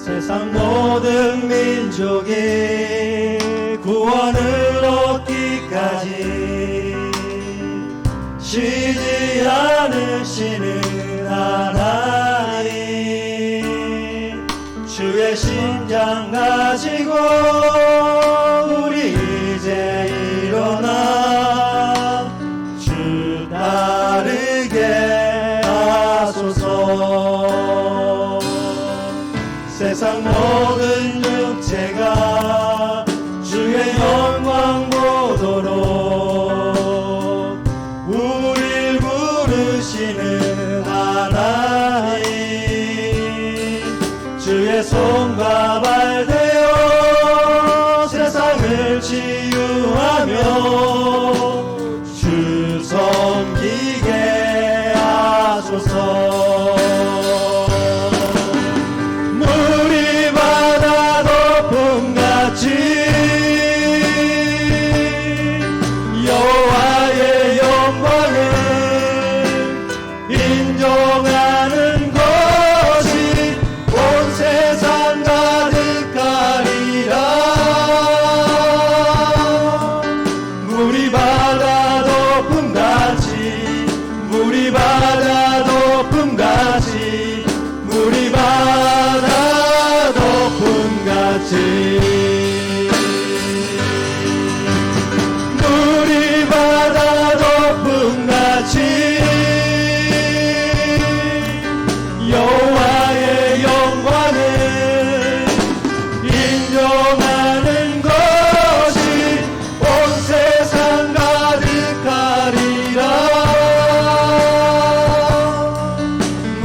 세상 모든 민족이 구원을 얻기까지 쉬지 않으시는 하나님, 주의 심장 가지고 우리 이제 일어나 주 따르게 하소서. 세상 모든 육체가 주의 영광 보도록 우릴 부르시는 하나님, 주의 손과 발 되어 세상을 치유하며 주 섬기게 하소서. 물이 바다 덮음같이 여호와의 영광을 인정하는 것이 온 세상 가득하리라. 물이 바다 덮음같이, 물이 바다 덮음같이, 물이 바다 덮음같이, 물이 바다 덮음같이 여호와의 영광을 인정하는 것이 온 세상 가득하리라.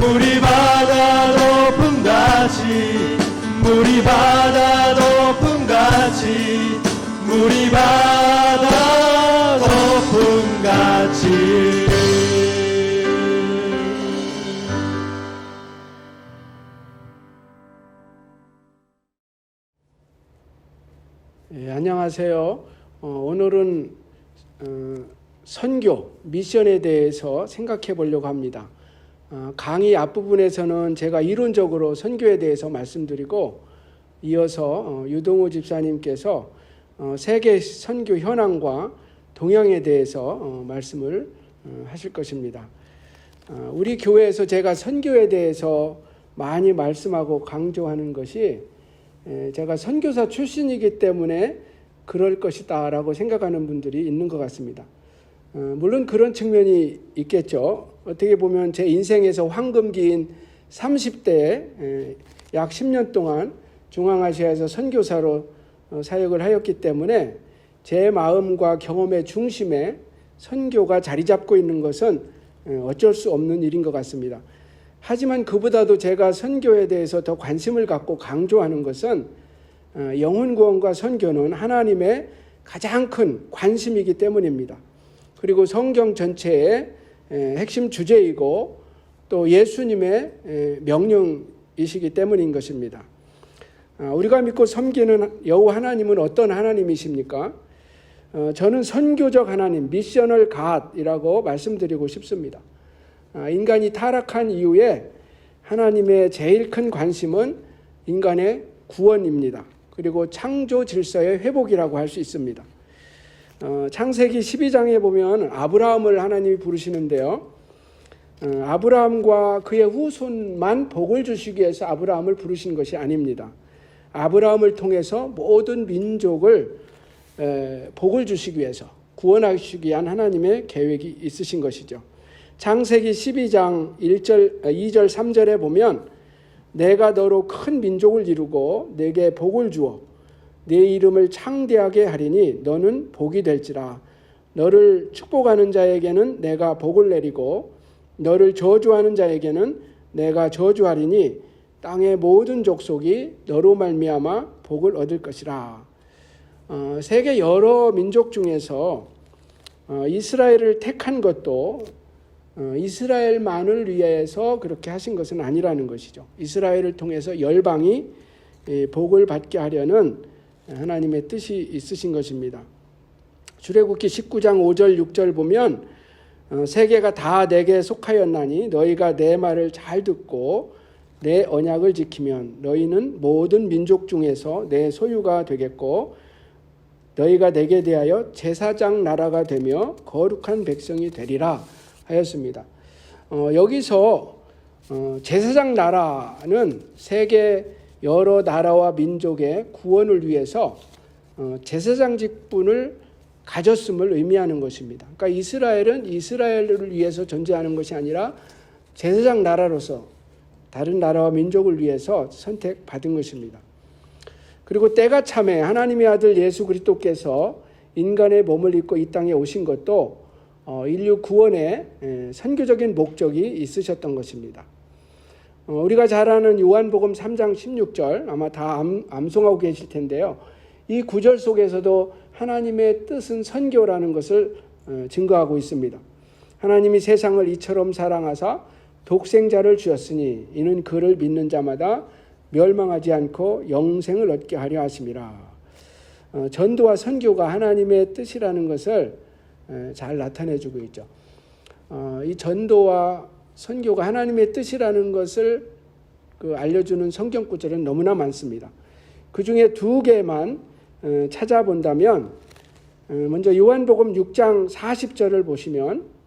물이 바다 덮음같이, 물이 바다 덮음같이, 물이 바다 덮음같이. 안녕하세요. 오늘은 선교, 미션에 대해서 생각해 보려고 합니다. 강의 앞부분에서는 제가 이론적으로 선교에 대해서 말씀드리고, 이어서 유동호 집사님께서 세계 선교 현황과 동향에 대해서 말씀을 하실 것입니다. 우리 교회에서 제가 선교에 대해서 많이 말씀하고 강조하는 것이, 제가 선교사 출신이기 때문에 그럴 것이다 라고 생각하는 분들이 있는 것 같습니다. 물론 그런 측면이 있겠죠. 어떻게 보면 제 인생에서 황금기인 30대에 약 10년 동안 중앙아시아에서 선교사로 사역을 하였기 때문에 제 마음과 경험의 중심에 선교가 자리 잡고 있는 것은 어쩔 수 없는 일인 것 같습니다. 하지만 그보다도 제가 선교에 대해서 더 관심을 갖고 강조하는 것은, 영혼 구원과 선교는 하나님의 가장 큰 관심이기 때문입니다. 그리고 성경 전체의 핵심 주제이고 또 예수님의 명령이시기 때문인 것입니다. 우리가 믿고 섬기는 여호와 하나님은 어떤 하나님이십니까? 저는 선교적 하나님, 미셔널 갓이라고 말씀드리고 싶습니다. 인간이 타락한 이후에 하나님의 제일 큰 관심은 인간의 구원입니다. 그리고 창조 질서의 회복이라고 할 수 있습니다. 창세기 12장에 보면 아브라함을 하나님이 부르시는데요. 아브라함과 그의 후손만 복을 주시기 위해서 아브라함을 부르신 것이 아닙니다. 아브라함을 통해서 모든 민족을 복을 주시기 위해서 구원하시기 위한 하나님의 계획이 있으신 것이죠. 창세기 12장 2절 3절에 보면 내가 너로 큰 민족을 이루고 내게 복을 주어 네 이름을 창대하게 하리니 너는 복이 될지라. 너를 축복하는 자에게는 내가 복을 내리고 너를 저주하는 자에게는 내가 저주하리니 땅의 모든 족속이 너로 말미암아 복을 얻을 것이라. 세계 여러 민족 중에서 이스라엘을 택한 것도 이스라엘만을 위해서 그렇게 하신 것은 아니라는 것이죠. 이스라엘을 통해서 열방이 복을 받게 하려는 하나님의 뜻이 있으신 것입니다. 출애굽기 19장 5절 6절 보면 세계가 다 내게 속하였나니 너희가 내 말을 잘 듣고 내 언약을 지키면 너희는 모든 민족 중에서 내 소유가 되겠고 너희가 내게 대하여 제사장 나라가 되며 거룩한 백성이 되리라 하였습니다. 여기서 제사장 나라는 세계 여러 나라와 민족의 구원을 위해서 제사장 직분을 가졌음을 의미하는 것입니다. 그러니까 이스라엘은 이스라엘을 위해서 존재하는 것이 아니라 제사장 나라로서 다른 나라와 민족을 위해서 선택받은 것입니다. 그리고 때가 참에 하나님의 아들 예수 그리스도께서 인간의 몸을 입고 이 땅에 오신 것도 인류 구원의 선교적인 목적이 있으셨던 것입니다. 우리가 잘 아는 요한복음 3장 16절 아마 다 암송하고 계실 텐데요. 이 구절 속에서도 하나님의 뜻은 선교라는 것을 증거하고 있습니다. 하나님이 세상을 이처럼 사랑하사 독생자를 주었으니 이는 그를 믿는 자마다 멸망하지 않고 영생을 얻게 하려 하심이라. 전도와 선교가 하나님의 뜻이라는 것을 잘 나타내주고 있죠. 이 전도와 선교가 하나님의 뜻이라는 것을 알려주는 성경 구절은 너무나 많습니다. 그 중에 두 개만 찾아본다면 먼저 요한복음 6장 40절을 보시면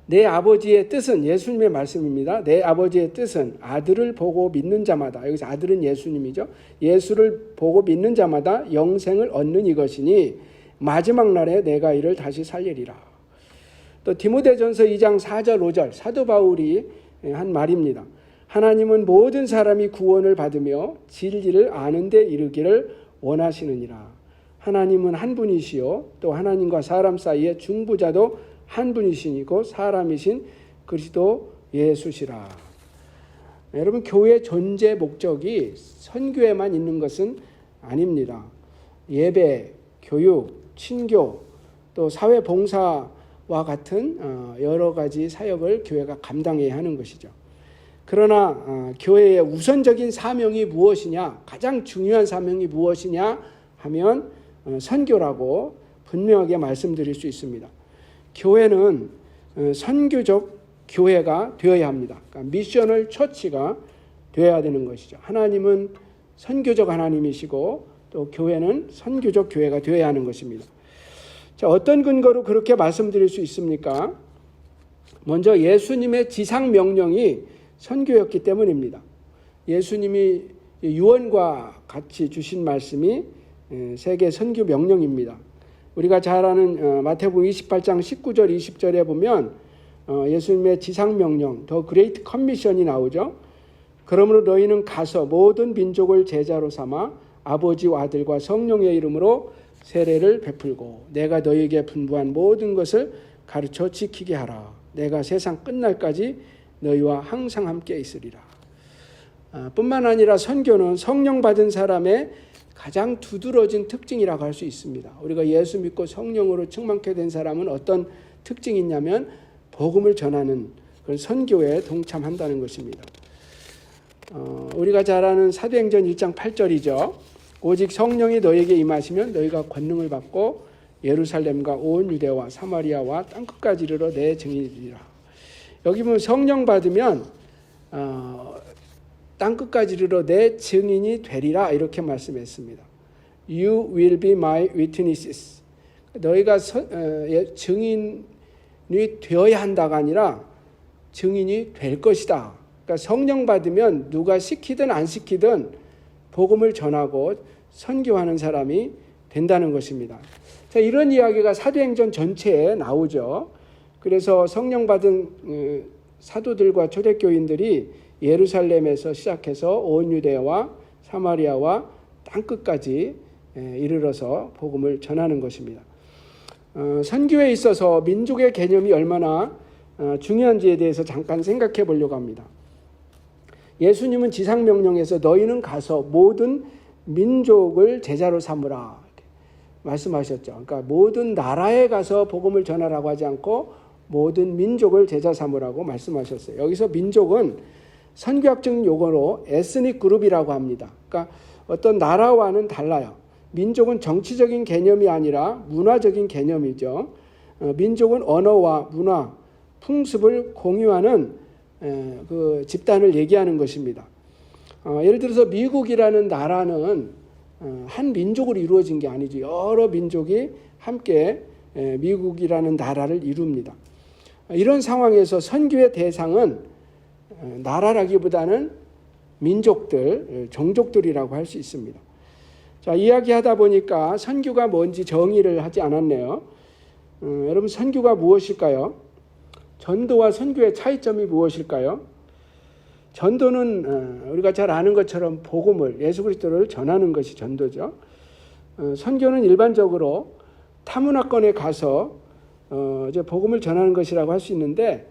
내 아버지의 뜻은 예수님의 말씀입니다. 내 아버지의 뜻은 아들을 보고 믿는 자마다 여기서 아들은 예수님이죠. 예수를 보고 믿는 자마다 영생을 얻는 이것이니 마지막 날에 내가 이를 다시 살리리라. 또 디모데전서 2장 4절 5절 사도 바울이 한 말입니다. 하나님은 모든 사람이 구원을 받으며 진리를 아는 데 이르기를 원하시느니라. 하나님은 한 분이시요 또 하나님과 사람 사이의 중보자도 한 분이시고 사람이신 그리스도 예수시라. 여러분 교회 존재 목적이 선교에만 있는 것은 아닙니다. 예배, 교육, 친교, 또 사회 봉사와 같은 여러 가지 사역을 교회가 감당해야 하는 것이죠. 그러나 교회의 우선적인 사명이 무엇이냐, 가장 중요한 사명이 무엇이냐 하면 선교라고 분명하게 말씀드릴 수 있습니다. 교회는 선교적 교회가 되어야 합니다. 그러니까 미셔널 처치가 되어야 되는 것이죠. 하나님은 선교적 하나님이시고 또 교회는 선교적 교회가 되어야 하는 것입니다. 자, 어떤 근거로 그렇게 말씀드릴 수 있습니까? 먼저 예수님의 지상 명령이 선교였기 때문입니다. 예수님이 유언과 같이 주신 말씀이 세계 선교 명령입니다. 우리가 잘 아는 마태복음 28장 19절 20절에 보면 예수님의 지상 명령 더 그레이트 커미션이 나오죠. 그러므로 너희는 가서 모든 민족을 제자로 삼아 아버지와 아들과 성령의 이름으로 세례를 베풀고 내가 너희에게 분부한 모든 것을 가르쳐 지키게 하라. 내가 세상 끝날까지 너희와 항상 함께 있으리라. 뿐만 아니라 선교는 성령 받은 사람의 가장 두드러진 특징이라고 할 수 있습니다. 우리가 예수 믿고 성령으로 충만케 된 사람은 어떤 특징이 있냐면 복음을 전하는 그런 선교에 동참한다는 것입니다. 우리가 잘 아는 사도행전 1장 8절이죠. 오직 성령이 너희에게 임하시면 너희가 권능을 받고 예루살렘과 온 유대와 사마리아와 땅끝까지 이르러 내 증인이리라. 여기 보면 성령 받으면 땅끝까지 이르러 내 증인이 되리라 이렇게 말씀했습니다. You will be my witnesses. 너희가 증인이 되어야 한다가 아니라 증인이 될 것이다. 그러니까 성령 받으면 누가 시키든 안 시키든 복음을 전하고 선교하는 사람이 된다는 것입니다. 자, 이런 이야기가 사도행전 전체에 나오죠. 그래서 성령 받은 사도들과 초대교인들이 예루살렘에서 시작해서 온 유대와 사마리아와 땅끝까지 이르러서 복음을 전하는 것입니다. 선교에 있어서 민족의 개념이 얼마나 중요한지에 대해서 잠깐 생각해 보려고 합니다. 예수님은 지상명령에서 너희는 가서 모든 민족을 제자로 삼으라 말씀하셨죠. 그러니까 모든 나라에 가서 복음을 전하라고 하지 않고 모든 민족을 제자 삼으라고 말씀하셨어요. 여기서 민족은 선교학적인 용어로 에스닉 그룹이라고 합니다. 그러니까 어떤 나라와는 달라요. 민족은 정치적인 개념이 아니라 문화적인 개념이죠. 민족은 언어와 문화, 풍습을 공유하는 그 집단을 얘기하는 것입니다. 예를 들어서 미국이라는 나라는 한 민족으로 이루어진 게 아니죠. 여러 민족이 함께 미국이라는 나라를 이룹니다. 이런 상황에서 선교의 대상은 나라라기보다는 민족들, 종족들이라고 할 수 있습니다. 자, 이야기하다 보니까 선교가 뭔지 정의를 하지 않았네요. 여러분, 선교가 무엇일까요? 전도와 선교의 차이점이 무엇일까요? 전도는 우리가 잘 아는 것처럼 복음을, 예수 그리스도를 전하는 것이 전도죠. 선교는 일반적으로 타문화권에 가서 이제 복음을 전하는 것이라고 할 수 있는데,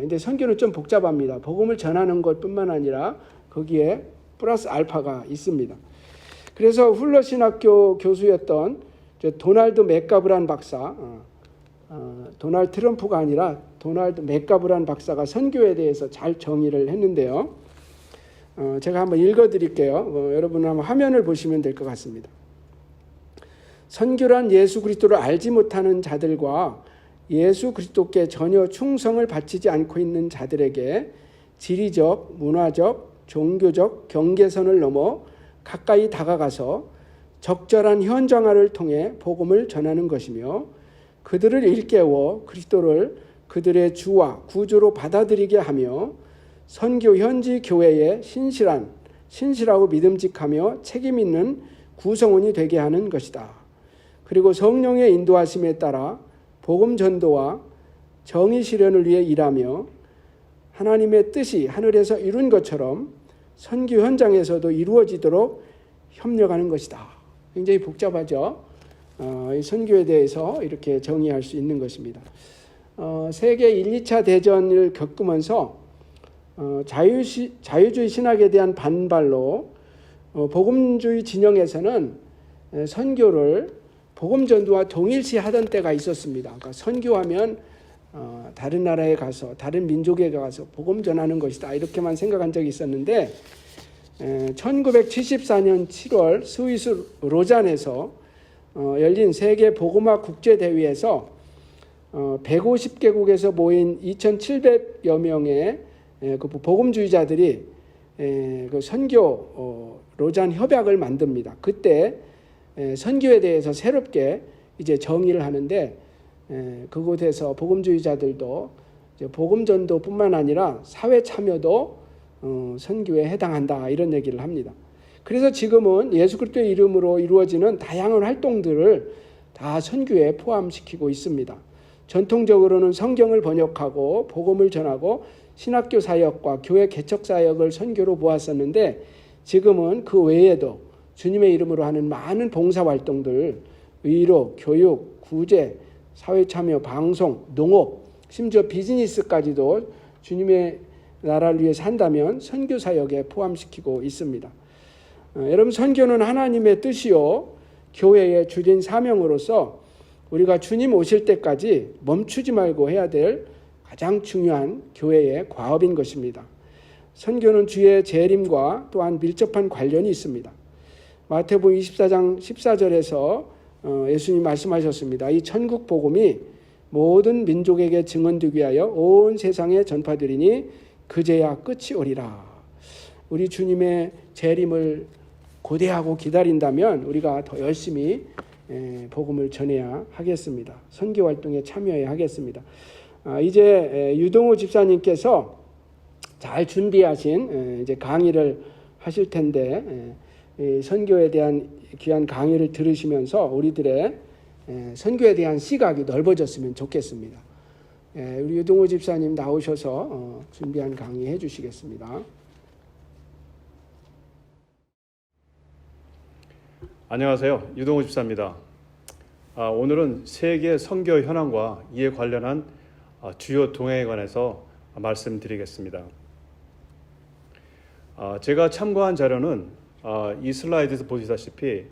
이제 선교는 좀 복잡합니다. 복음을 전하는 것뿐만 아니라 거기에 플러스 알파가 있습니다. 그래서 훌러 신학교 교수였던 도널드 맥가브란 박사, 도널드 트럼프가 아니라 도널드 맥가브란 박사가 선교에 대해서 잘 정의를 했는데요. 제가 한번 읽어드릴게요. 여러분 한번 화면을 보시면 될 것 같습니다. 선교란 예수 그리스도를 알지 못하는 자들과 예수 그리스도께 전혀 충성을 바치지 않고 있는 자들에게 지리적, 문화적, 종교적 경계선을 넘어 가까이 다가가서 적절한 현장화를 통해 복음을 전하는 것이며 그들을 일깨워 그리스도를 그들의 주와 구주로 받아들이게 하며 선교 현지 교회의 신실하고 믿음직하며 책임 있는 구성원이 되게 하는 것이다. 그리고 성령의 인도하심에 따라 복음 전도와 정의 실현을 위해 일하며 하나님의 뜻이 하늘에서 이룬 것처럼 선교 현장에서도 이루어지도록 협력하는 것이다. 굉장히 복잡하죠. 이 선교에 대해서 이렇게 정의할 수 있는 것입니다. 세계 1, 2차 대전을 겪으면서 자유주의 신학에 대한 반발로 복음주의 진영에서는 선교를 복음 전도와 동일시하던 때가 있었습니다. 그러니까 선교하면 다른 나라에 가서 다른 민족에 가서 복음 전하는 것이다 이렇게만 생각한 적이 있었는데 1974년 7월 스위스 로잔에서 열린 세계 복음화 국제대회에서 150개국에서 모인 2,700여 명의 그 복음주의자들이 그 선교 로잔 협약을 만듭니다. 그때 선교에 대해서 새롭게 이제 정의를 하는데 그곳에서 복음주의자들도 이제 복음 전도뿐만 아니라 사회 참여도 선교에 해당한다 이런 얘기를 합니다. 그래서 지금은 예수 그리스도의 이름으로 이루어지는 다양한 활동들을 다 선교에 포함시키고 있습니다. 전통적으로는 성경을 번역하고 복음을 전하고 신학교 사역과 교회 개척 사역을 선교로 보았었는데 지금은 그 외에도 주님의 이름으로 하는 많은 봉사활동들, 의료, 교육, 구제, 사회참여, 방송, 농업, 심지어 비즈니스까지도 주님의 나라를 위해서 한다면 선교 사역에 포함시키고 있습니다. 여러분, 선교는 하나님의 뜻이요 교회의 주된 사명으로서 우리가 주님 오실 때까지 멈추지 말고 해야 될 가장 중요한 교회의 과업인 것입니다. 선교는 주의 재림과 또한 밀접한 관련이 있습니다. 마태복음 24장 14절에서 예수님 말씀하셨습니다. 이 천국 복음이 모든 민족에게 증언되기 위하여 온 세상에 전파되리니 그제야 끝이 오리라. 우리 주님의 재림을 고대하고 기다린다면 우리가 더 열심히 복음을 전해야 하겠습니다. 선교 활동에 참여해야 하겠습니다. 이제 유동호 집사님께서 잘 준비하신 이제 강의를 하실 텐데 선교에 대한 귀한 강의를 들으시면서 우리들의 선교에 대한 시각이 넓어졌으면 좋겠습니다. 우리 유동호 집사님 나오셔서 준비한 강의 해주시겠습니다. 안녕하세요. 유동호 집사입니다. 오늘은 세계 선교 현황과 이에 관련한 주요 동향에 관해서 말씀드리겠습니다. 제가 참고한 자료는 이 슬라이드에서 보시다시피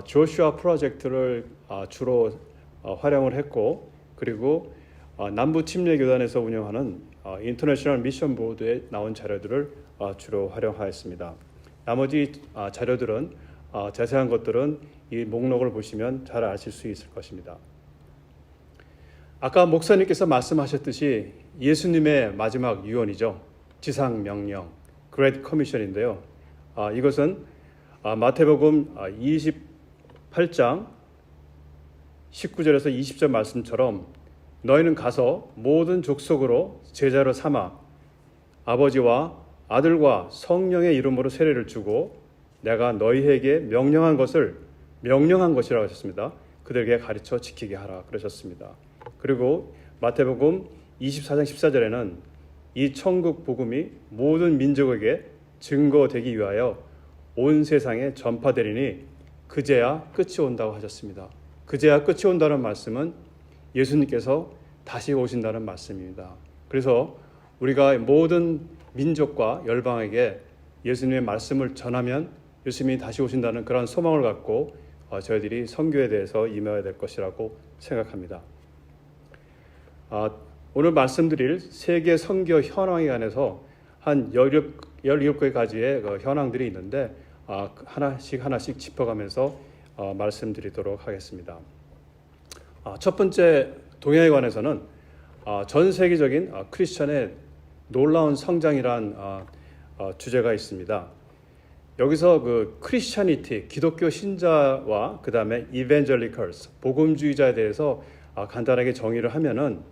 조슈아 프로젝트를 주로 활용을 했고, 그리고 남부 침례교단에서 운영하는 인터내셔널 미션 보드에 나온 자료들을 주로 활용하였습니다. 나머지 자료들은 자세한 것들은 이 목록을 보시면 잘 아실 수 있을 것입니다. 아까 목사님께서 말씀하셨듯이 예수님의 마지막 유언이죠. 지상 명령, Great Commission인데요. 이것은 마태복음 28장 19절에서 20절 말씀처럼 너희는 가서 모든 족속으로 제자로 삼아 아버지와 아들과 성령의 이름으로 세례를 주고 내가 너희에게 명령한 것이라고 하셨습니다. 그들에게 가르쳐 지키게 하라 그러셨습니다. 그리고 마태복음 24장 14절에는 이 천국 복음이 모든 민족에게 증거되기 위하여 온 세상에 전파되리니 그제야 끝이 온다고 하셨습니다. 그제야 끝이 온다는 말씀은 예수님께서 다시 오신다는 말씀입니다. 그래서 우리가 모든 민족과 열방에게 예수님의 말씀을 전하면 예수님이 다시 오신다는 그런 소망을 갖고 저희들이 선교에 대해서 임해야 될 것이라고 생각합니다. 오늘 말씀드릴 세계 선교 현황에 관해서 한 17개 가지의 현황들이 있는데 하나씩 짚어가면서 말씀드리도록 하겠습니다. 첫 번째 동해에 관해서는 전 세계적인 크리스천의 놀라운 성장이란 주제가 있습니다. 여기서 그 크리스천이티, 기독교 신자와 그 다음에 이벤젤리컬스, 복음주의자에 대해서 간단하게 정의를 하면은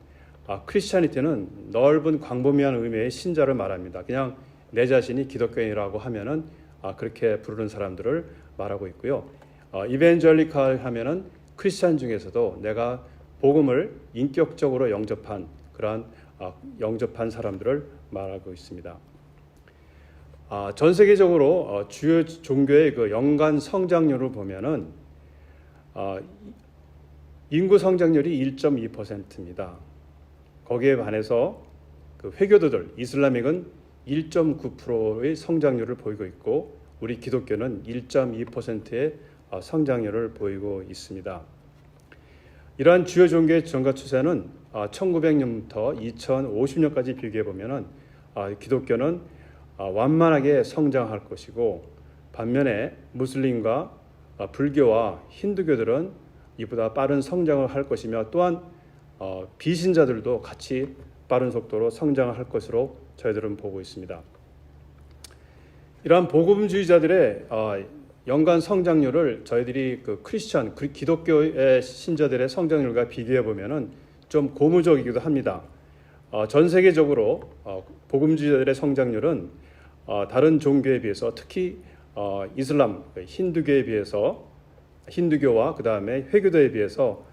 크리스천이티는 넓은 광범위한 의미의 신자를 말합니다. 그냥 내 자신이 기독교인이라고 하면은 그렇게 부르는 사람들을 말하고 있고요. 이벤젤리컬 하면은 크리스천 중에서도 내가 복음을 인격적으로 영접한 그러한 영접한 사람들을 말하고 있습니다. 전 세계적으로 주요 종교의 그 연간 성장률을 보면은 인구 성장률이 1.2%입니다. 거기에 반해서 그 회교도들 이슬람익은 1.9%의 성장률을 보이고 있고 우리 기독교는 1.2%의 성장률을 보이고 있습니다. 이러한 주요 종교의 증가 추세는 1900년부터 2050년까지 비교해 보면은 기독교는 완만하게 성장할 것이고 반면에 무슬림과 불교와 힌두교들은 이보다 빠른 성장을 할 것이며 또한 비신자들도 같이 빠른 속도로 성장을 할 것으로 저희들은 보고 있습니다. 이러한 복음주의자들의 연간 성장률을 저희들이 그 크리스천, 기독교의 신자들의 성장률과 비교해 보면은 좀 고무적이기도 합니다. 전 세계적으로 복음주의자들의 성장률은 다른 종교에 비해서 특히 이슬람, 힌두교에 비해서 힌두교와 그 다음에 회교도에 비해서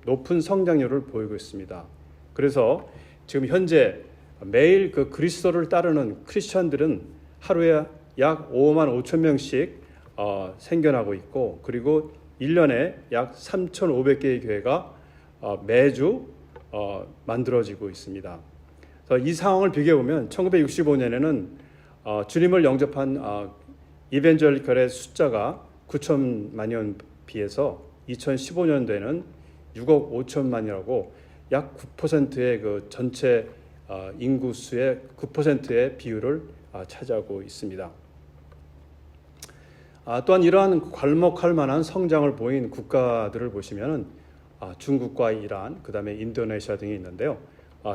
높은 성장률을 보이고 있습니다. 그래서 지금 현재 매일 그 그리스도를 따르는 크리스천들은 하루에 약 5만 5천 명씩 생겨나고 있고 그리고 1년에 약 3,500개의 교회가 매주 만들어지고 있습니다. 그래서 이 상황을 비교해 보면 1965년에는 주님을 영접한 이벤젤리컬의 숫자가 9천만여 비해서 2015년도에는 6억 5천만이라고 약 9%의 그 전체 인구 수의 9%의 비율을 차지하고 있습니다. 또한 이러한 괄목할 만한 성장을 보인 국가들을 보시면은 중국과 이란, 그 다음에 인도네시아 등이 있는데요.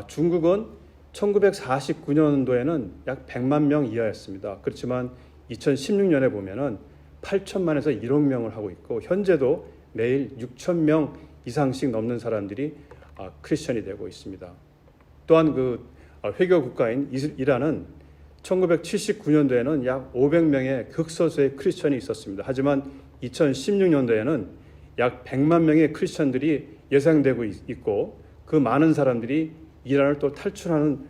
중국은 1949년도에는 약 100만 명 이하였습니다. 그렇지만 2016년에 보면은 8천만에서 1억 명을 하고 있고 현재도 매일 6천 명 이상씩 넘는 사람들이 크리스천이 되고 있습니다. 또한 그 회교 국가인 이란은 1979년도에는 약 500명의 극소수의 크리스천이 있었습니다. 하지만 2016년도에는 약 100만 명의 크리스천들이 예상되고 있고 그 많은 사람들이 이란을 또 탈출하는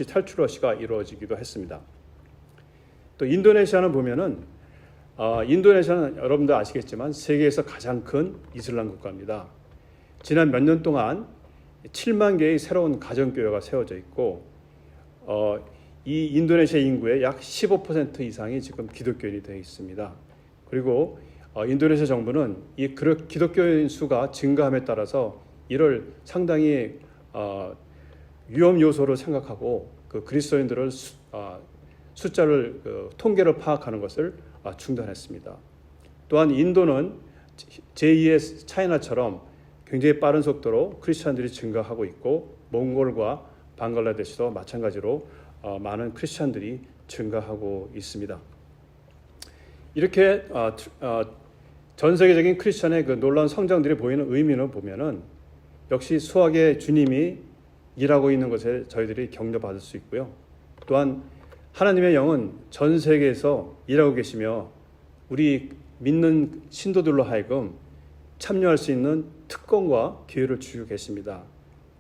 탈출 러시가 이루어지기도 했습니다. 또 인도네시아는 보면은 인도네시아는 여러분도 아시겠지만 세계에서 가장 큰 이슬람 국가입니다. 지난 몇 년 동안 7만 개의 새로운 가정교회가 세워져 있고 이 인도네시아 인구의 약 15% 이상이 지금 기독교인이 되어 있습니다. 그리고 인도네시아 정부는 이 기독교인 수가 증가함에 따라서 이를 상당히 위험 요소로 생각하고 그 그리스도인들을 숫자를 통계를 파악하는 것을 중단했습니다. 또한 인도는 제2의 차이나처럼 굉장히 빠른 속도로 크리스천들이 증가하고 있고 몽골과 방글라데시도 마찬가지로 많은 크리스천들이 증가하고 있습니다. 이렇게 전 세계적인 크리스천의 그 놀라운 성장들이 보이는 의미는 보면은 역시 수학의 주님이 일하고 있는 것에 저희들이 격려받을 수 있고요. 또한 하나님의 영은 전 세계에서 일하고 계시며 우리 믿는 신도들로 하여금 참여할 수 있는 특권과 기회를 주고 계십니다.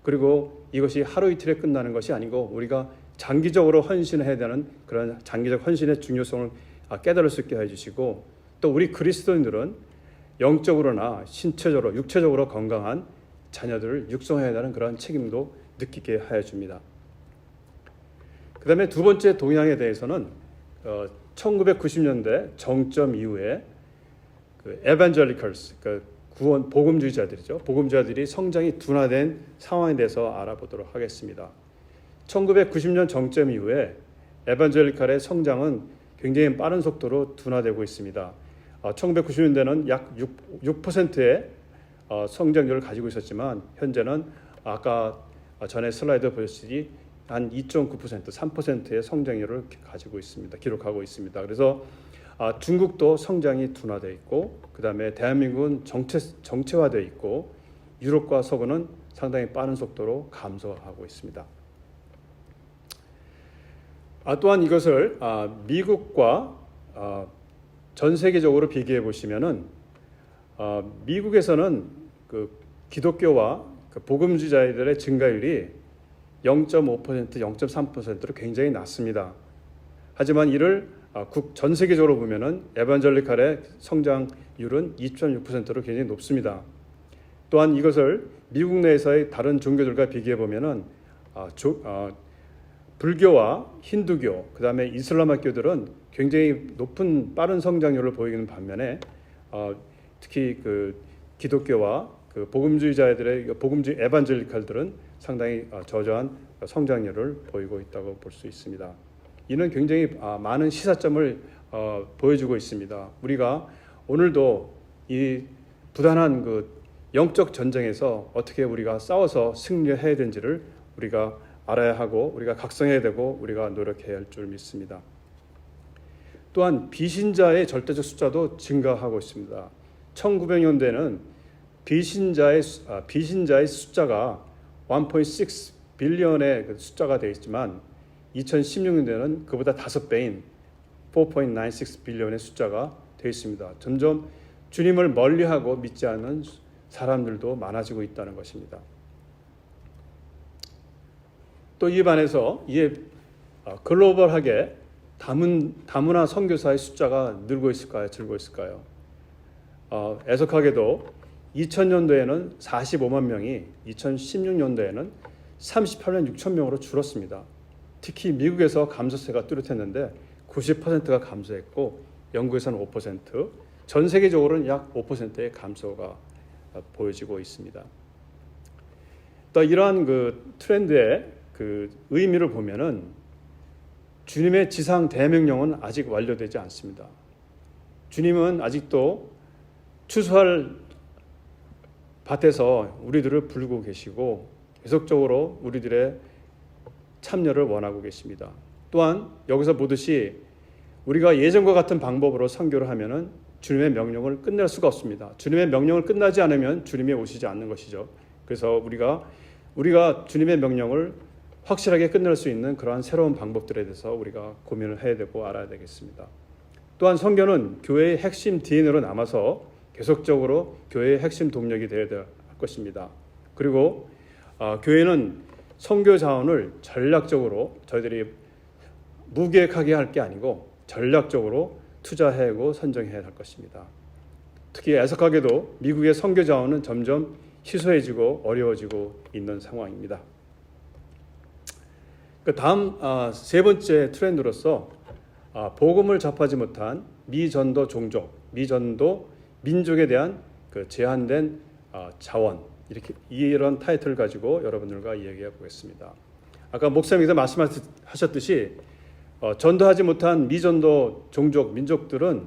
그리고 이것이 하루 이틀에 끝나는 것이 아니고 우리가 장기적으로 헌신해야 되는 그런 장기적 헌신의 중요성을 깨달을 수 있게 해주시고 또 우리 그리스도인들은 영적으로나 신체적으로 육체적으로 건강한 자녀들을 육성해야 되는 그런 책임도 느끼게 하여 줍니다. 그 다음에 두 번째 동향에 대해서는 1990년대 정점 이후에 그 에반젤리컬스, 그 구원 복음주의자들이죠. 복음주의자들이 성장이 둔화된 상황에 대해서 알아보도록 하겠습니다. 1990년 정점 이후에 에반젤리칼의 성장은 굉장히 빠른 속도로 둔화되고 있습니다. 1990년대는 약 6%의 성장률을 가지고 있었지만 현재는 아까 전에 슬라이드 보셨듯이 한 2.9%, 3%의 성장률을 가지고 있습니다. 기록하고 있습니다. 그래서 중국도 성장이 둔화되어 있고 그 다음에 대한민국은 정체화되어 있고 유럽과 서구는 상당히 빠른 속도로 감소하고 있습니다. 또한 이것을 미국과 전 세계적으로 비교해 보시면은 미국에서는 그 기독교와 그 복음주의자들의 증가율이 0.5%, 0.3%로 굉장히 낮습니다. 하지만 이를 전 세계적으로 보면은 에반젤리칼의 성장률은 2.6%로 굉장히 높습니다. 또한 이것을 미국 내에서의 다른 종교들과 비교해 보면은 불교와 힌두교, 그 다음에 이슬람학교들은 굉장히 높은 빠른 성장률을 보이는 반면에 특히 그 기독교와 그 복음주의자들의 복음주의 에반젤리칼들은 상당히 저조한 성장률을 보이고 있다고 볼 수 있습니다. 이는 굉장히 많은 시사점을 보여주고 있습니다. 우리가 오늘도 이 부단한 그 영적 전쟁에서 어떻게 우리가 싸워서 승리해야 되는지를 우리가 알아야 하고 우리가 각성해야 되고 우리가 노력해야 할 줄 믿습니다. 또한 비신자의 절대적 숫자도 증가하고 있습니다. 1900년대에는 비신자의 숫자가 1.6 빌리언의 숫자가 되어 있지만 2016년대에는 그보다 5배인 4.96 빌리언의 숫자가 되어 있습니다. 점점 주님을 멀리하고 믿지 않는 사람들도 많아지고 있다는 것입니다. 또 이 반에서 이에 글로벌하게 다문화 선교사의 숫자가 늘고 있을까요? 줄고 있을까요? 애석하게도 2000년도에는 45만 명이 2016년도에는 38만 6천 명으로 줄었습니다. 특히 미국에서 감소세가 뚜렷했는데 90%가 감소했고 영국에서는 5%, 전 세계적으로는 약 5%의 감소가 보여지고 있습니다. 또 이러한 그 트렌드의 그 의미를 보면은 주님의 지상 대명령은 아직 완료되지 않습니다. 주님은 아직도 추수할 밭에서 우리들을 부르고 계시고 계속적으로 우리들의 참여를 원하고 계십니다. 또한 여기서 보듯이 우리가 예전과 같은 방법으로 선교를 하면은 주님의 명령을 끝낼 수가 없습니다. 주님의 명령을 끝나지 않으면 주님이 오시지 않는 것이죠. 그래서 우리가 주님의 명령을 확실하게 끝낼 수 있는 그러한 새로운 방법들에 대해서 우리가 고민을 해야 되고 알아야 되겠습니다. 또한 선교는 교회의 핵심 DNA로 남아서 계속적으로 교회의 핵심 동력이 되어야 할 것입니다. 그리고 교회는 선교 자원을 전략적으로 저희들이 무계획하게 할 게 아니고 전략적으로 투자하고 선정해야 할 것입니다. 특히 애석하게도 미국의 선교 자원은 점점 희소해지고 어려워지고 있는 상황입니다. 그 다음 세 번째 트렌드로서 복음을 접하지 못한 미전도 종족, 미전도 민족에 대한 그 제한된 자원, 이런 타이틀을 가지고 여러분들과 이야기해 보겠습니다. 아까 목사님께서 말씀하셨듯이 전도하지 못한 미전도 종족, 민족들은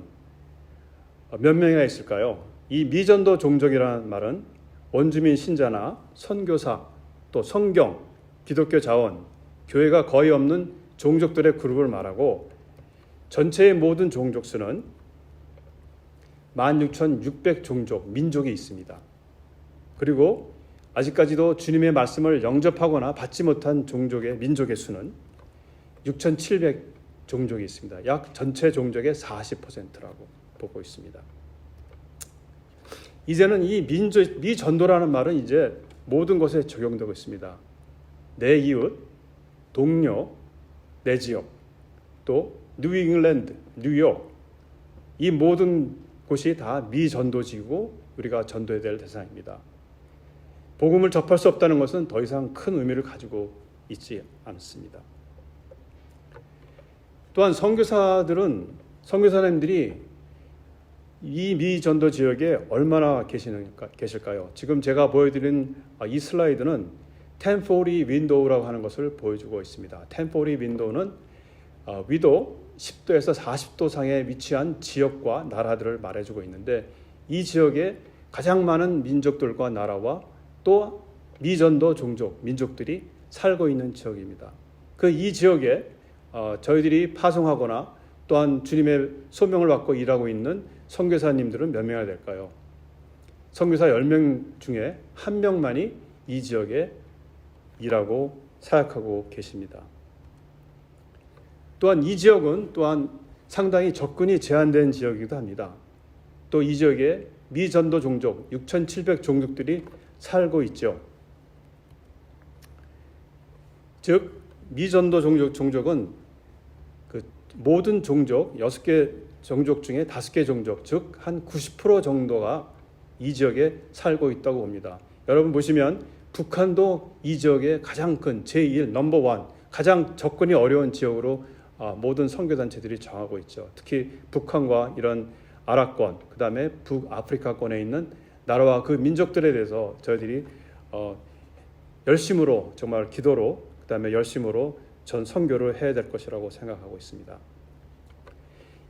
몇 명이나 있을까요? 이 미전도 종족이라는 말은 원주민 신자나 선교사, 또 성경, 기독교 자원, 교회가 거의 없는 종족들의 그룹을 말하고 전체의 모든 종족 수는 16,600 종족, 민족이 있습니다. 그리고 아직까지도 주님의 말씀을 영접하거나 받지 못한 민족의 수는 6,700 종족이 있습니다. 약 전체 종족의 40%라고 보고 있습니다. 이제는 이 미전도라는 말은 이제 모든 것에 적용되고 있습니다. 내 이웃, 동료, 내 지역, 또 뉴잉글랜드, 뉴욕, 이 모든 곳이 다 미전도지고 우리가 전도해야 될 대상입니다. 복음을 접할 수 없다는 것은 더 이상 큰 의미를 가지고 있지 않습니다. 또한 선교사님들이 이 미전도 지역에 얼마나 계실까요? 지금 제가 보여드린 이 슬라이드는 1040 윈도우라고 하는 것을 보여주고 있습니다. 1040 윈도우는 위도 10도에서 40도 상에 위치한 지역과 나라들을 말해주고 있는데 이 지역에 가장 많은 민족들과 나라와 또 미전도 종족, 민족들이 살고 있는 지역입니다. 이 지역에 저희들이 파송하거나 또한 주님의 소명을 받고 일하고 있는 선교사님들은 몇 명이나 될까요? 선교사 10명 중에 1명만이 이 지역에 일하고 사역하고 계십니다. 또한 이 지역은 또한 상당히 접근이 제한된 지역이기도 합니다. 또 이 지역에 미전도 종족 6,700 종족들이 살고 있죠. 즉 미전도 종족은 그 모든 종족 6개 종족 중에 5개 종족, 즉 한 90% 정도가 이 지역에 살고 있다고 봅니다. 여러분 보시면 북한도 이 지역의 가장 큰 제1 넘버 1 가장 접근이 어려운 지역으로 모든 선교단체들이 정하고 있죠. 특히 북한과 이런 아랍권, 그 다음에 북아프리카권에 있는 나라와 그 민족들에 대해서 저희들이 열심으로 정말 기도로 그 다음에 열심으로 전 선교를 해야 될 것이라고 생각하고 있습니다.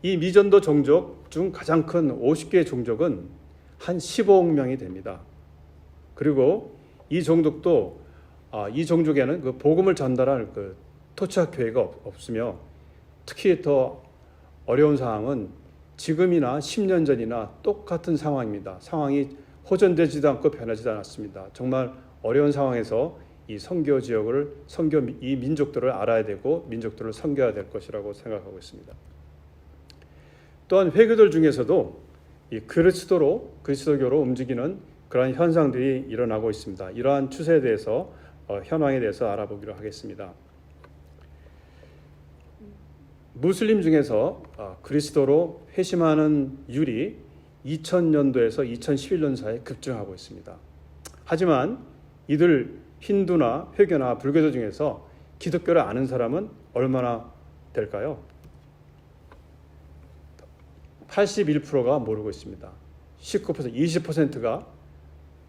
이 미전도 종족 중 가장 큰 50개의 종족은 한 15억 명이 됩니다. 그리고 이 종족도 이 종족에는 그 복음을 전달할 그 토착 교회가 없으며 특히 더 어려운 상황은 지금이나 10년 전이나 똑같은 상황입니다. 상황이 호전되지도 않고 변하지도 않았습니다. 정말 어려운 상황에서 이 선교 지역을 이 민족들을 알아야 되고 민족들을 선교해야 될 것이라고 생각하고 있습니다. 또한 회교들 중에서도 이 그리스도교로 움직이는 그러한 현상들이 일어나고 있습니다. 이러한 추세에 대해서 현황에 대해서 알아보기로 하겠습니다. 무슬림 중에서 그리스도로 회심하는 율이 2000년도에서 2011년 사이에 급증하고 있습니다. 하지만 이들 힌두나 회교나 불교도 중에서 기독교를 아는 사람은 얼마나 될까요? 81%가 모르고 있습니다. 19%,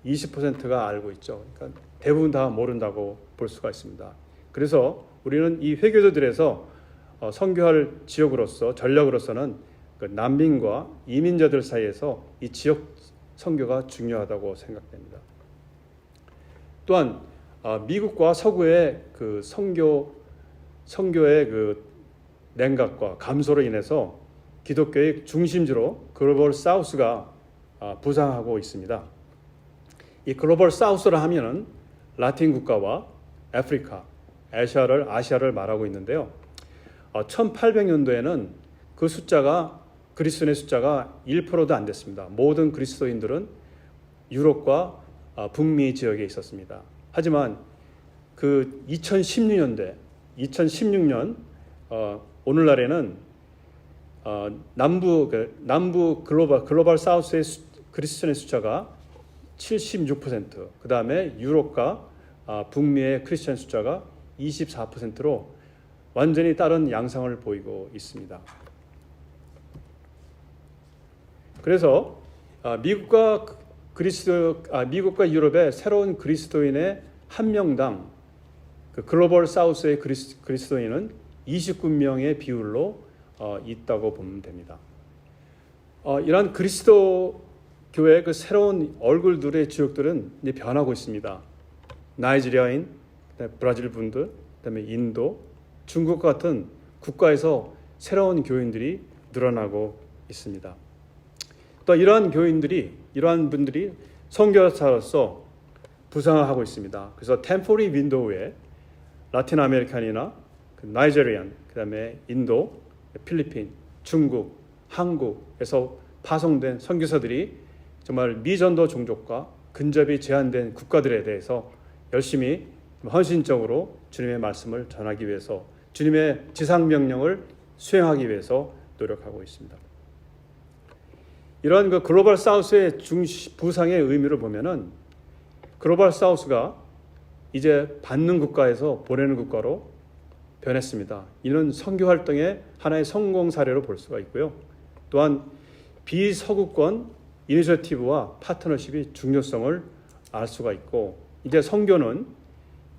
20%가 알고 있죠. 그러니까 대부분 다 모른다고 볼 수가 있습니다. 그래서 우리는 이 회교도들에서 선교할 지역으로서 전략으로서는 그 난민과 이민자들 사이에서 이 지역 선교가 중요하다고 생각됩니다. 또한 미국과 서구의 그 선교의 그 냉각과 감소로 인해서 기독교의 중심지로 글로벌 사우스가 부상하고 있습니다. 이 글로벌 사우스라 하면은 라틴 국가와 아프리카, 아시아를 말하고 있는데요. 1800년도에는 그 숫자가 그리스도인의 숫자가 1%도 안 됐습니다. 모든 그리스도인들은 유럽과 북미 지역에 있었습니다. 하지만 그 2016년 오늘날에는 남부 글로벌 사우스의 그리스도인의 숫자가 76%, 그 다음에 유럽과 북미의 크리스천 숫자가 24%로 완전히 다른 양상을 보이고 있습니다. 그래서 미국과 유럽의 새로운 그리스도인의 한 명당 그 글로벌 사우스의 그리스도인은 29명의 비율로 있다고 보면 됩니다. 이러한 그리스도교 교회의 그 새로운 얼굴들의 지역들은 이제 변하고 있습니다. 나이지리아인, 브라질 분들, 그다음에 인도, 중국 같은 국가에서 새로운 교인들이 늘어나고 있습니다. 또 이러한 분들이 선교사로서 부상하고 있습니다. 그래서 템포리 윈도우에 라틴 아메리칸이나 나이지리안, 그다음에 인도, 필리핀, 중국, 한국에서 파송된 선교사들이 정말 미전도 종족과 근접이 제한된 국가들에 대해서 열심히 헌신적으로 주님의 말씀을 전하기 위해서, 주님의 지상 명령을 수행하기 위해서 노력하고 있습니다. 이러한 그 글로벌 사우스의 부상의 의미를 보면은 글로벌 사우스가 이제 받는 국가에서 보내는 국가로 변했습니다. 이는 선교 활동의 하나의 성공 사례로 볼 수가 있고요. 또한 비서구권 이니셔티브와 파트너십이 중요성을 알 수가 있고, 이제 선교는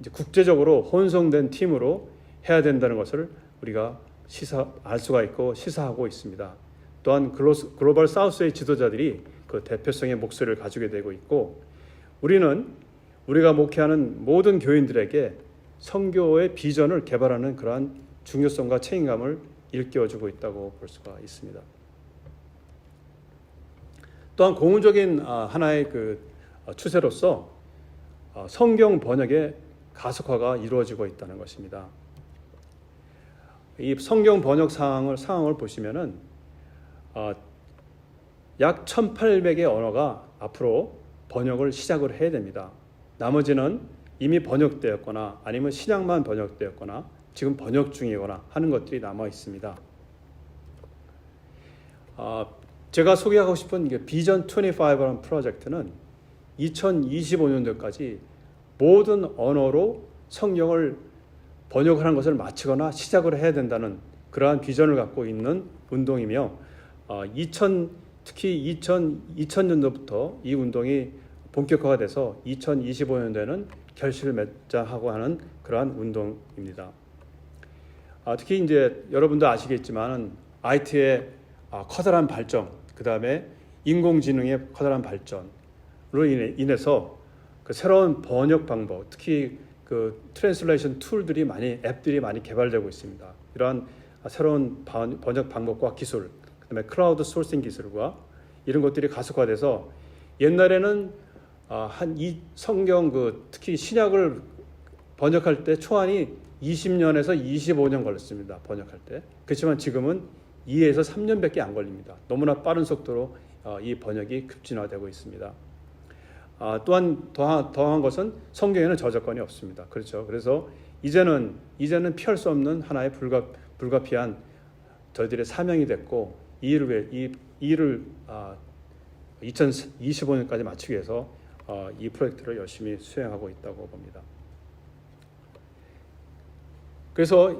이제 국제적으로 혼성된 팀으로 해야 된다는 것을 우리가 알 수가 있고 시사하고 있습니다. 또한 글로벌 사우스의 지도자들이 그 대표성의 목소리를 가지게 되고 있고, 우리가 목회하는 모든 교인들에게 선교의 비전을 개발하는 그러한 중요성과 책임감을 일깨워주고 있다고 볼 수가 있습니다. 또한 고무적인 하나의 그 추세로서 성경 번역의 가속화가 이루어지고 있다는 것입니다. 이 성경 번역 상황을 보시면은 약 1,800의 언어가 앞으로 번역을 시작을 해야 됩니다. 나머지는 이미 번역되었거나 아니면 신약만 번역되었거나 지금 번역 중이거나 하는 것들이 남아 있습니다. 제가 소개하고 싶은 비전 25라는 프로젝트는 2025년도까지 모든 언어로 성경을 번역하는 것을 마치거나 시작을 해야 된다는 그러한 비전을 갖고 있는 운동이며, 특히 2000년도부터 이 운동이 본격화가 돼서 2025년도에는 결실을 맺자하고 하는 그러한 운동입니다. 특히 이제 여러분도 아시겠지만 IT의 커다란 발전, 그 다음에 인공지능의 커다란 발전으로 인해서 그 새로운 번역 방법, 특히 그 트랜슬레이션 앱들이 많이 개발되고 있습니다. 이러한 새로운 번역 방법과 기술, 그다음에 크라우드 소싱 기술과 이런 것들이 가속화돼서 옛날에는 이 성경 특히 신약을 번역할 때 초안이 20년에서 25년 걸렸습니다. 번역할 때. 그렇지만 지금은 2에서 3년밖에 안 걸립니다. 너무나 빠른 속도로 이 번역이 급진화되고 있습니다. 또한 더한 것은 성경에는 저작권이 없습니다. 그렇죠. 그래서 이제는 피할 수 없는 하나의 불가피한 저희들의 사명이 됐고, 이 일을 2025년까지 마치기 위해서 이 프로젝트를 열심히 수행하고 있다고 봅니다. 그래서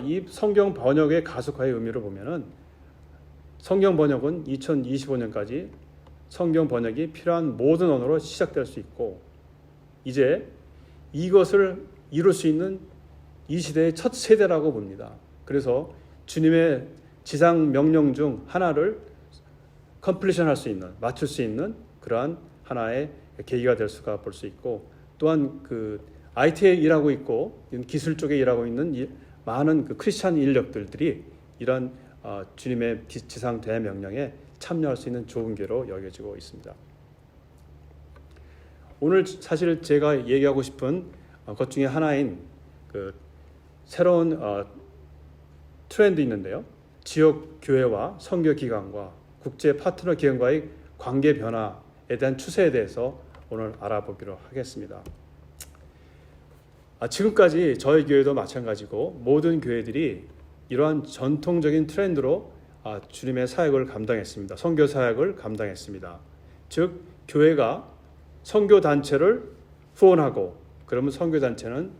이 성경 번역의 가속화의 의미를 보면은 성경 번역은 2025년까지 성경 번역이 필요한 모든 언어로 시작될 수 있고, 이제 이것을 이룰 수 있는 이 시대의 첫 세대라고 봅니다. 그래서 주님의 지상 명령 중 하나를 컴플리션할 수 있는, 맞출 수 있는 그러한 하나의 계기가 될 수가 볼 수 있고, 또한 그 IT에 일하고 있고 기술 쪽에 일하고 있는 많은 그 크리스찬 인력들이 이런 주님의 지상 대명령에 참여할 수 있는 좋은 기회로 여겨지고 있습니다. 오늘 사실 제가 얘기하고 싶은 것 중에 하나인 그 새로운 트렌드 있는데요. 지역 교회와 선교 기관과 국제 파트너 기관과의 관계 변화에 대한 추세에 대해서 오늘 알아보기로 하겠습니다. 지금까지 저희 교회도 마찬가지고 모든 교회들이 이러한 전통적인 트렌드로 주님의 사역을 감당했습니다. 선교 사역을 감당했습니다. 즉 교회가 선교 단체를 후원하고, 그러면 선교 단체는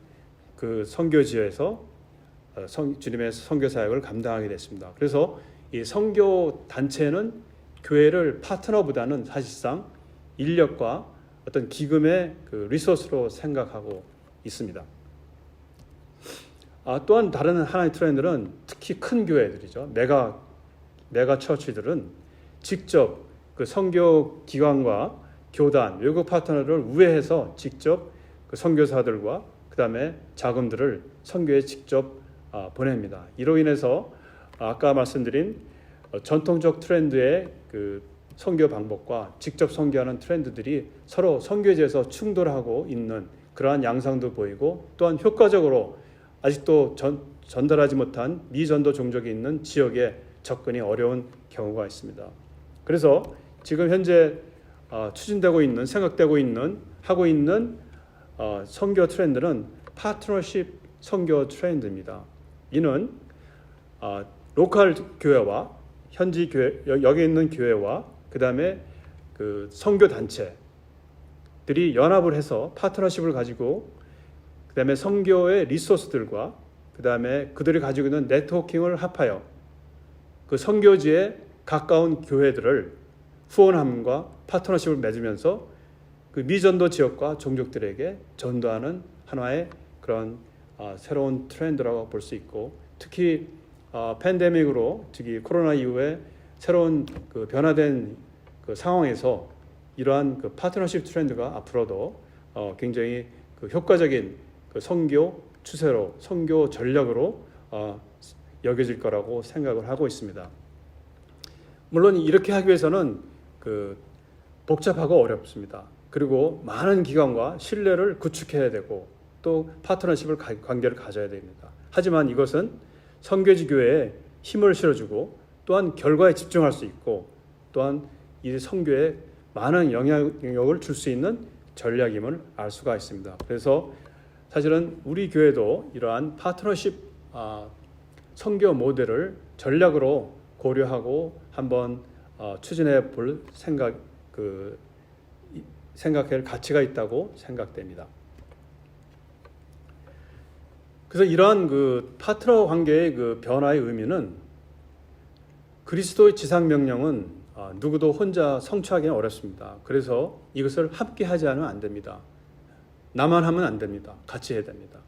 그 선교지에서 주님의 선교 사역을 감당하게 됐습니다. 그래서 이 선교 단체는 교회를 파트너보다는 사실상 인력과 어떤 기금의 그 리소스로 생각하고 있습니다. 또한 다른 하나의 트렌드는 특히 큰 교회들이죠. 메가 처치들은 직접 그 선교 기관과 교단, 외국 파트너를 우회해서 직접 그 선교사들과 그 다음에 자금들을 선교에 직접 보냅니다. 이로 인해서 아까 말씀드린 전통적 트렌드의 그 선교 방법과 직접 선교하는 트렌드들이 서로 선교지에서 충돌하고 있는 그러한 양상도 보이고, 또한 효과적으로 아직도 전달하지 못한 미전도 종족이 있는 지역에 접근이 어려운 경우가 있습니다. 그래서 지금 현재 추진되고 있는, 생각되고 있는, 하고 있는 선교 트렌드는 파트너십 선교 트렌드입니다. 이는 로컬 교회와 현지 교회, 여기 있는 교회와 그 다음에 그 선교 단체들이 연합을 해서 파트너십을 가지고, 그 다음에 선교의 리소스들과 그 다음에 그들이 가지고 있는 네트워킹을 합하여 그 선교지에 가까운 교회들을 후원함과 파트너십을 맺으면서 그 미전도 지역과 종족들에게 전도하는 하나의 그런 새로운 트렌드라고 볼 수 있고, 특히 팬데믹으로, 특히 코로나 이후에 새로운 그 변화된 그 상황에서 이러한 그 파트너십 트렌드가 앞으로도 굉장히 그 효과적인 그 선교 추세로, 선교 전략으로 여겨질 거라고 생각을 하고 있습니다. 물론 이렇게 하기 위해서는 그 복잡하고 어렵습니다. 그리고 많은 기관과 신뢰를 구축해야 되고, 또 파트너십을 관계를 가져야 됩니다. 하지만 이것은 선교지 교회에 힘을 실어주고, 또한 결과에 집중할 수 있고, 또한 이 선교에 많은 영향력을 줄 수 있는 전략임을 알 수가 있습니다. 그래서 사실은 우리 교회도 이러한 파트너십 선교 모델을 전략으로 고려하고 한번 추진해 볼 생각할 가치가 있다고 생각됩니다. 그래서 이러한 그 파트너 관계의 그 변화의 의미는, 그리스도의 지상 명령은 누구도 혼자 성취하기는 어렵습니다. 그래서 이것을 함께 하지 않으면 안 됩니다. 나만 하면 안 됩니다. 같이 해야 됩니다.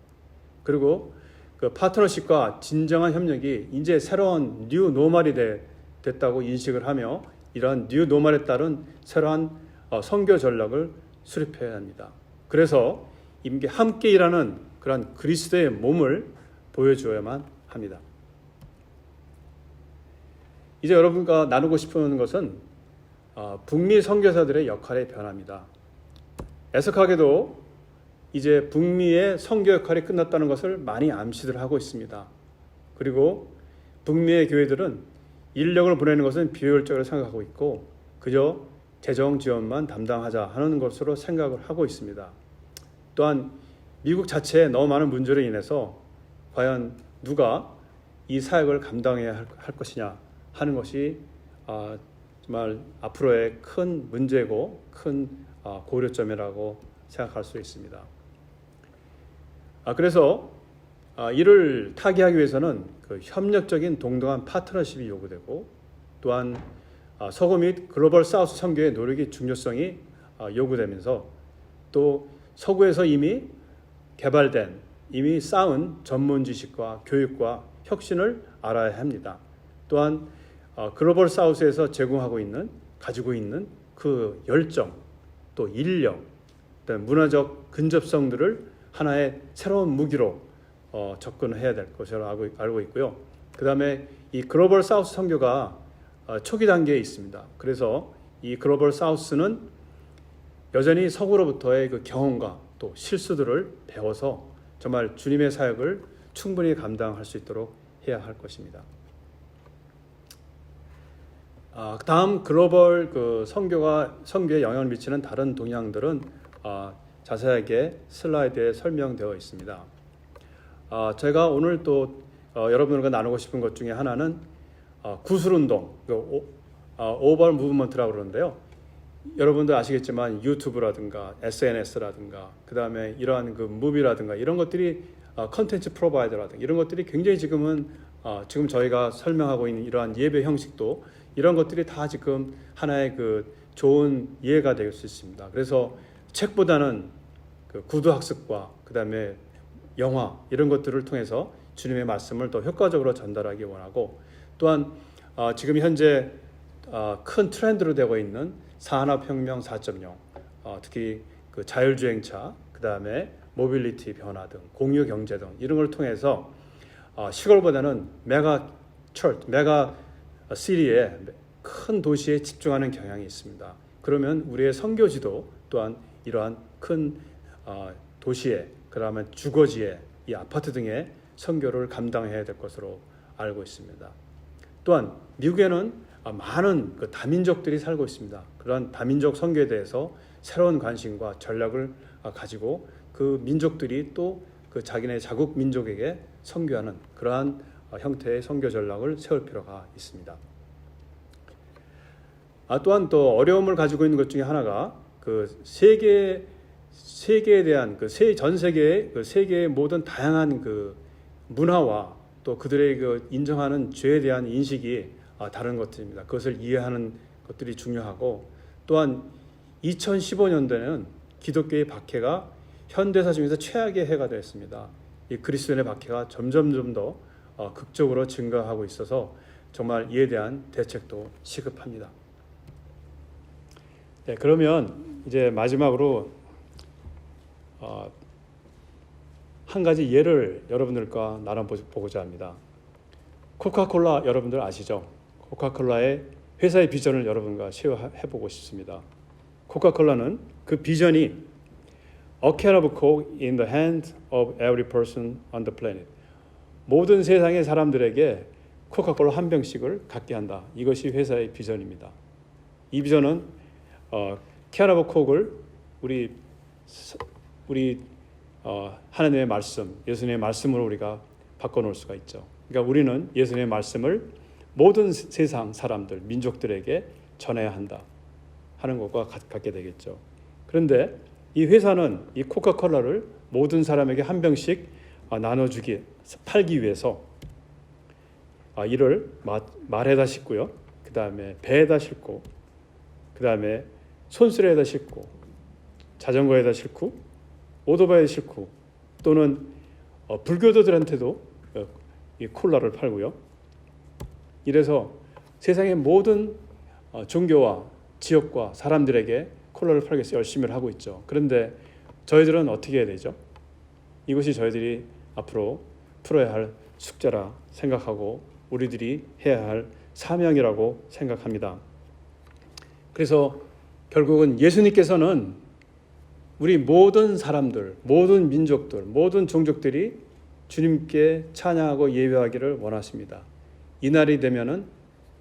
그리고 그 파트너십과 진정한 협력이 이제 새로운 뉴 노멀이 됐다고 인식을 하며, 이러한 뉴 노멀에 따른 새로운 선교 전략을 수립해야 합니다. 그래서 이게 함께 일하는 그런 그리스도의 몸을 보여주어야만 합니다. 이제 여러분과 나누고 싶은 것은 북미 선교사들의 역할의 변화입니다. 애석하게도 이제 북미의 선교 역할이 끝났다는 것을 많이 암시들 하고 있습니다. 그리고 북미의 교회들은 인력을 보내는 것은 비효율적으로 생각하고 있고, 그저 재정 지원만 담당하자 하는 것으로 생각을 하고 있습니다. 또한 미국 자체에 너무 많은 문제로 인해서 과연 누가 이 사역을 감당해야 할 것이냐 하는 것이 정말 앞으로의 큰 문제고 큰 고려점이라고 생각할 수 있습니다. 그래서 이를 타개하기 위해서는 그 협력적인 동등한 파트너십이 요구되고, 또한 서구 및 글로벌 사우스 선교의 노력의 중요성이 요구되면서, 또 서구에서 이미 개발된, 이미 쌓은 전문 지식과 교육과 혁신을 알아야 합니다. 또한 글로벌 사우스에서 가지고 있는 그 열정, 또 인력, 문화적 근접성들을 하나의 새로운 무기로 접근해야 될 것으로 알고 있고요. 그 다음에 이 글로벌 사우스 선교가 초기 단계에 있습니다. 그래서 이 글로벌 사우스는 여전히 서구로부터의 그 경험과 또 실수들을 배워서 정말 주님의 사역을 충분히 감당할 수 있도록 해야 할 것입니다. 다음 글로벌 그 선교에 영향을 미치는 다른 동향들은 자세하게 슬라이드에 설명되어 있습니다. 제가 오늘 또 여러분들과 나누고 싶은 것 중에 하나는 구슬운동, 오버 무브먼트라고 그러는데요. 여러분들 아시겠지만 유튜브라든가 SNS라든가 그 다음에 이러한 그 무비라든가 이런 것들이 컨텐츠 프로바이더라든가 이런 것들이 굉장히 지금 저희가 설명하고 있는 이러한 예배 형식도 이런 것들이 다 지금 하나의 그 좋은 이해가 될 수 있습니다. 그래서 책보다는 그 구두 학습과 그 다음에 영화 이런 것들을 통해서 주님의 말씀을 더 효과적으로 전달하기 원하고, 또한 지금 현재 큰 트렌드로 되고 있는 산업혁명 4.0, 특히 그 자율주행차, 그 다음에 모빌리티 변화 등 공유 경제 등 이런 걸 통해서 시골보다는 메가 시리에 큰 도시에 집중하는 경향이 있습니다. 그러면 우리의 선교지도 또한 이러한 큰 도시에, 그다음에 주거지에, 이 아파트 등의 선교를 감당해야 될 것으로 알고 있습니다. 또한 미국에는 많은 그 다민족들이 살고 있습니다. 그러한 다민족 선교에 대해서 새로운 관심과 전략을 가지고 그 민족들이 또 그 자기네 자국 민족에게 선교하는 그러한 형태의 선교 전략을 세울 필요가 있습니다. 또한 또 어려움을 가지고 있는 것 중에 하나가 그 세계에 대한 전 세계의 그 세계의 모든 다양한 그 문화와 또 그들의 그 인정하는 죄에 대한 인식이 다른 것들입니다. 그것을 이해하는 것들이 중요하고, 또한 2015년도에는 기독교의 박해가 현대사 중에서 최악의 해가 되었습니다. 이 그리스도인의 박해가 점점 더 극적으로 증가하고 있어서 정말 이에 대한 대책도 시급합니다. 네, 그러면 이제 마지막으로 한 가지 예를 여러분들과 나눠보고자 합니다. 코카콜라 여러분들 아시죠? 코카콜라의 회사의 비전을 여러분과 쉐어해보고 싶습니다. 코카콜라는 그 비전이 A can of Coke in the hand of every person on the planet. 모든 세상의 사람들에게 코카콜라 한 병씩을 갖게 한다. 이것이 회사의 비전입니다. 이 비전은 can of Coke를 우리 하나님의 말씀, 예수님의 말씀으로 우리가 바꿔놓을 수가 있죠. 그러니까 우리는 예수님의 말씀을 모든 세상 사람들, 민족들에게 전해야 한다 하는 것과 같게 되겠죠. 그런데 이 회사는 이 코카콜라를 모든 사람에게 한 병씩 팔기 위해서 이를 말에다 싣고요, 그 다음에 배에다 싣고, 그 다음에 손수레에다 싣고, 자전거에다 싣고, 오토바이에 싣고, 또는 불교도들한테도 이 콜라를 팔고요. 이래서 세상의 모든 종교와 지역과 사람들에게 콜라를 팔기 위해서 열심히 하고 있죠. 그런데 저희들은 어떻게 해야 되죠? 이것이 저희들이 앞으로 풀어야 할 숙제라 생각하고 우리들이 해야 할 사명이라고 생각합니다. 그래서 결국은 예수님께서는 우리 모든 사람들, 모든 민족들, 모든 종족들이 주님께 찬양하고 예배하기를 원하십니다. 이 날이 되면은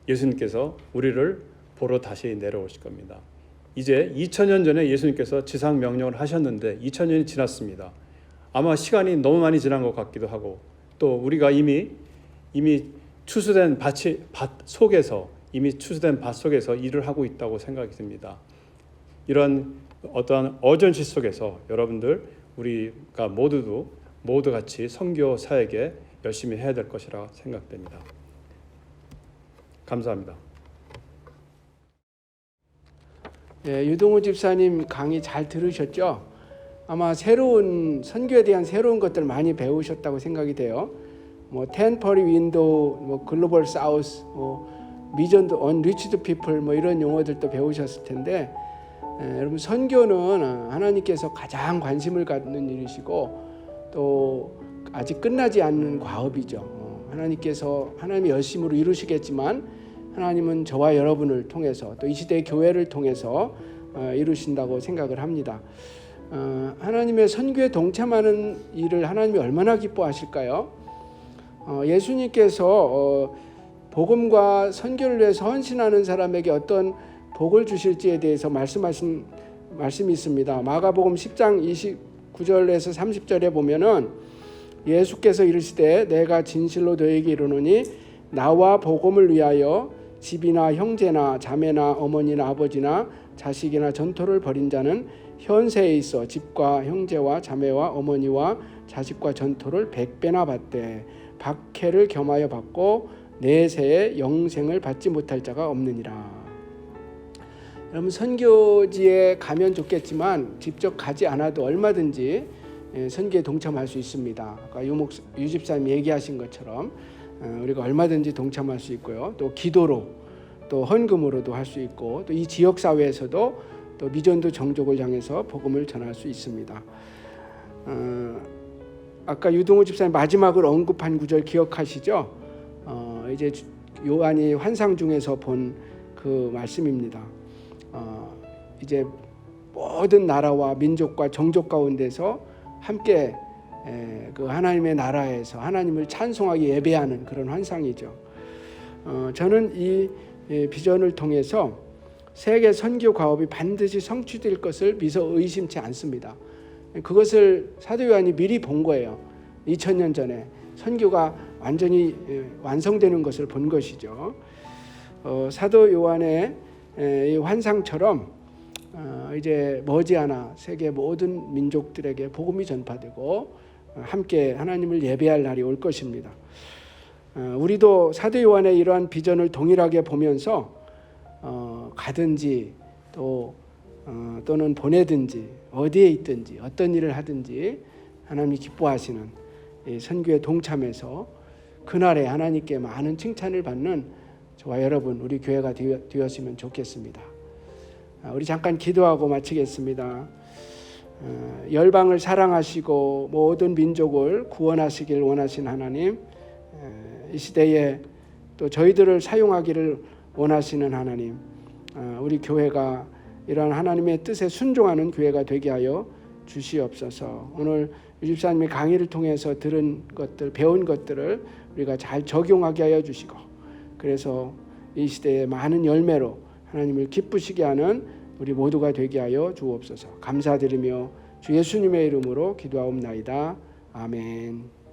예수님께서 우리를 보러 다시 내려오실 겁니다. 이제 2000년 전에 예수님께서 지상 명령을 하셨는데 2000년이 지났습니다. 아마 시간이 너무 많이 지난 것 같기도 하고, 또 우리가 이미 추수된 밭 속에서 일을 하고 있다고 생각이 듭니다. 이런 어떠한 어전시 속에서 여러분들 우리가 모두 같이 선교 사역에 열심히 해야 될 것이라 생각됩니다. 감사합니다. 네, 유동호 집사님 강의 잘 들으셨죠? 아마 새로운 선교에 대한 새로운 것들 많이 배우셨다고 생각이 돼요. 텐퍼리 윈도우, 글로벌 사우스, 미전도 언리치드 피플 이런 용어들도 배우셨을 텐데, 여러분 선교는 하나님께서 가장 관심을 갖는 일이시고 또 아직 끝나지 않는 과업이죠. 하나님의 열심으로 이루시겠지만 하나님은 저와 여러분을 통해서 또 이 시대의 교회를 통해서 이루신다고 생각을 합니다. 하나님의 선교에 동참하는 일을 하나님이 얼마나 기뻐하실까요? 예수님께서 복음과 선교를 위해서 헌신하는 사람에게 어떤 복을 주실지에 대해서 말씀하신 말씀이 있습니다. 마가복음 10장 29절에서 30절에 보면은 예수께서 이르시되 내가 진실로 너에게 이르노니 나와 복음을 위하여 집이나 형제나 자매나 어머니나 아버지나 자식이나 전토를 벌인 자는 현세에 있어 집과 형제와 자매와 어머니와 자식과 전토를 100배나 받되 박해를 겸하여 받고 내세에 영생을 받지 못할 자가 없느니라. 여러분 선교지에 가면 좋겠지만 직접 가지 않아도 얼마든지 선교에 동참할 수 있습니다. 아까 유 집사님 얘기하신 것처럼 우리가 얼마든지 동참할 수 있고요. 또 기도로, 또 헌금으로도 할 수 있고 또 이 지역 사회에서도 또 미전도 정족을 향해서 복음을 전할 수 있습니다. 아까 유동호 집사님 마지막으로 언급한 구절 기억하시죠? 이제 요한이 환상 중에서 본 그 말씀입니다. 이제 모든 나라와 민족과 정족 가운데서 함께 그 하나님의 나라에서 하나님을 찬송하게 예배하는 그런 환상이죠. 저는 이 비전을 통해서 세계 선교 과업이 반드시 성취될 것을 미처 의심치 않습니다. 그것을 사도 요한이 미리 본 거예요. 2000년 전에 선교가 완전히 완성되는 것을 본 것이죠. 사도 요한의 이 환상처럼 이제 머지않아 세계 모든 민족들에게 복음이 전파되고 함께 하나님을 예배할 날이 올 것입니다. 우리도 사도 요한의 이러한 비전을 동일하게 보면서 가든지 또는 보내든지 어디에 있든지 어떤 일을 하든지 하나님이 기뻐하시는 이 선교에 동참해서 그날에 하나님께 많은 칭찬을 받는 저와 여러분 우리 교회가 되었으면 좋겠습니다. 우리 잠깐 기도하고 마치겠습니다. 열방을 사랑하시고 모든 민족을 구원하시길 원하신 하나님, 이 시대에 또 저희들을 사용하기를 원하시는 하나님, 우리 교회가 이러한 하나님의 뜻에 순종하는 교회가 되게 하여 주시옵소서. 오늘 유 집사님의 강의를 통해서 들은 것들, 배운 것들을 우리가 잘 적용하게 하여 주시고, 그래서 이 시대의 많은 열매로 하나님을 기쁘시게 하는 우리 모두가 되게 하여 주옵소서. 감사드리며 주 예수님의 이름으로 기도하옵나이다. 아멘.